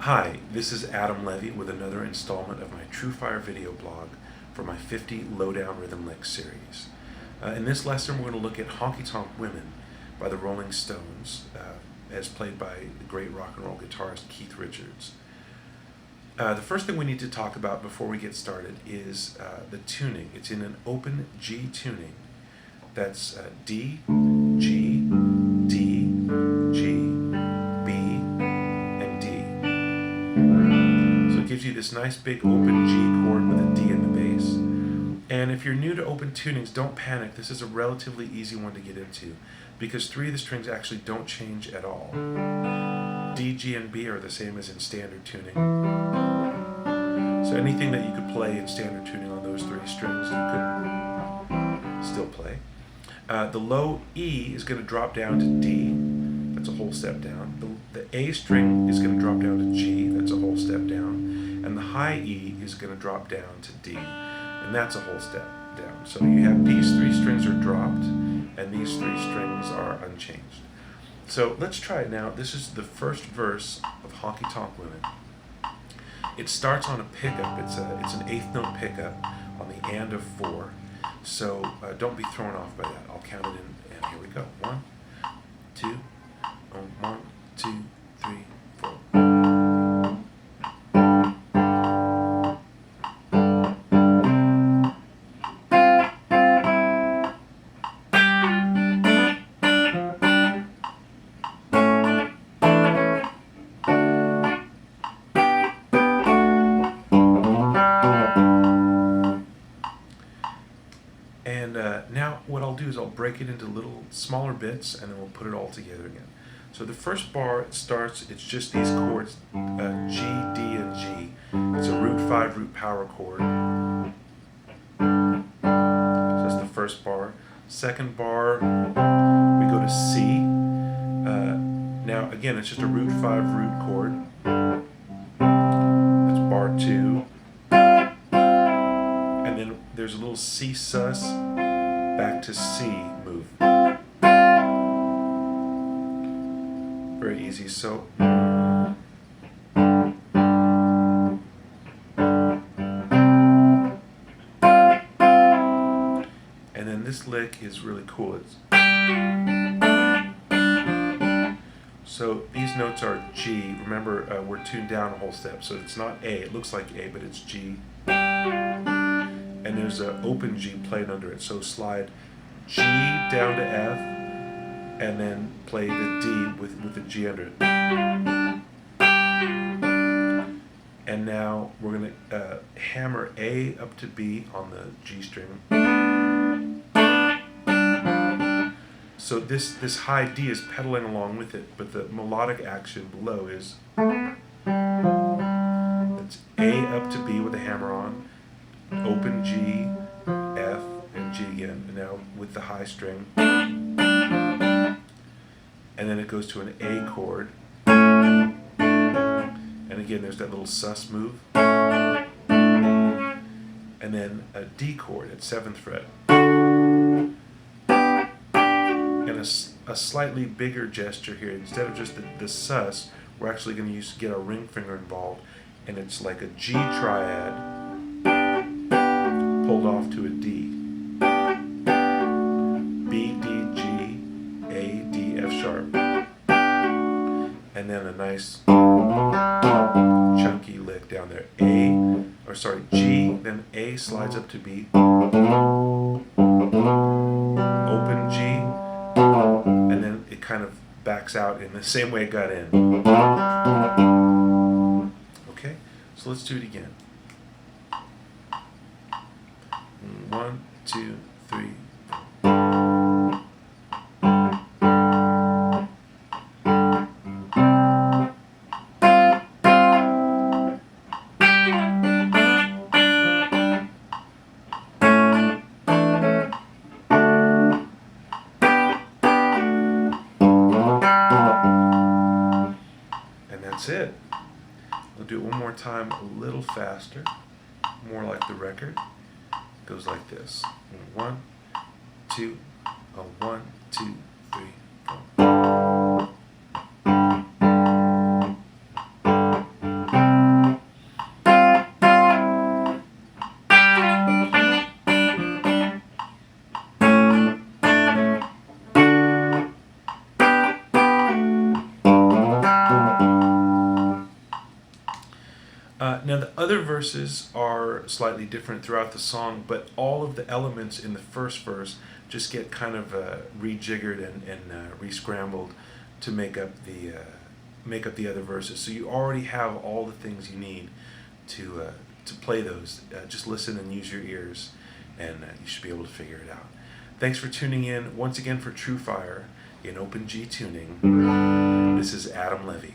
Hi, this is Adam Levy with another installment of my TrueFire video blog for my 50 Lowdown Rhythm Lick series. In this lesson we're going to look at Honky Tonk Women by the Rolling Stones, as played by the great rock and roll guitarist Keith Richards. The first thing we need to talk about before we get started is the tuning. It's in an open G tuning. That's D, G, D, G, B, and D. So it gives you this nice big open G chord with a D in the bass. And if you're new to open tunings, don't panic. This is a relatively easy one to get into because three of the strings actually don't change at all. D, G, and B are the same as in standard tuning. So anything that you could play in standard tuning on those three strings, you could still play. The low E is going to drop down to D. That's a whole step down. The A string is going to drop down to G. That's a whole step down. And the high E is going to drop down to D. And that's a whole step down. So you have these three strings are dropped, and these three strings are unchanged. So let's try it now. This is the first verse of Honky Tonk Women. It starts on a pickup. It's an eighth note pickup on the and of 4. So don't be thrown off by that. I'll count it in, and here we go. 1, 2, 1, 2, 3, 4. And now what I'll do is I'll break it into little smaller bits and then we'll put it all together again. So the first bar, it's just these chords, G, D, and G. It's a root 5 root power chord. So that's the first bar. Second bar, we go to C. Now again, it's just a root 5 root chord. That's bar 2. And then there's a little C sus back to C move. Very easy. So and then this lick is really cool. So these notes are G. Remember, we're tuned down a whole step, so it's not A. It looks like A, but it's G. And there's an open G played under it. So slide G down to F, and then play the D with the G under it. And now we're going to hammer A up to B on the G string. So this high D is pedaling along with it, but the melodic action below is that's A up to B with a hammer on, open G, F, and G again, and now with the high string. And then it goes to an A chord. And again, there's that little sus move. And then a D chord at 7th fret. And a slightly bigger gesture here. Instead of just the sus, we're actually going to get our ring finger involved. And it's like a G triad pulled off to a D. B, D, G, A, D, F sharp. And then a nice chunky lick down there. G, then A slides up to B. Open G, and then it kind of backs out in the same way it got in. Okay, so let's do it again. 1, 2, 3, 4. And that's it. We'll do it one more time a little faster, more like the record. It goes like this. 1, 2, 1, 2, 3, 4. Other verses are slightly different throughout the song, but all of the elements in the first verse just get kind of rejiggered and re-scrambled to make up the other verses. So you already have all the things you need to play those. Just listen and use your ears, and you should be able to figure it out. Thanks for tuning in once again for TrueFire in Open G tuning. This is Adam Levy.